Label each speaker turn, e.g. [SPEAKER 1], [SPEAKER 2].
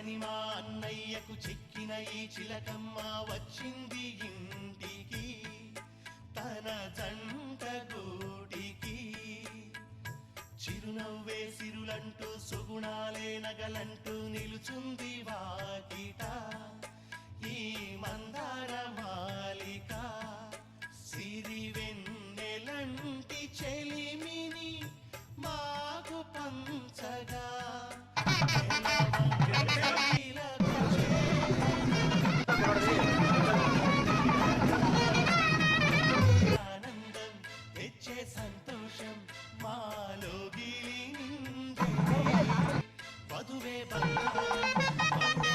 [SPEAKER 1] చిక్కని మా అన్నయ్యకు చిక్కిన ఈ చిలకమ్మ వచ్చింది ఇంటికి తన జంట గూటికి. చిరునవ్వే సిరులంటూ సుగుణాలే నగలంటూ నిలుచుంది వాకిట ఈ మందార మాలిక. సిరి వెన్నెలంటి చెలిమిని మాకు పంచగా ఆనందం తెచ్చే సంతోషం మాలో గిలిందే వధువే బంధం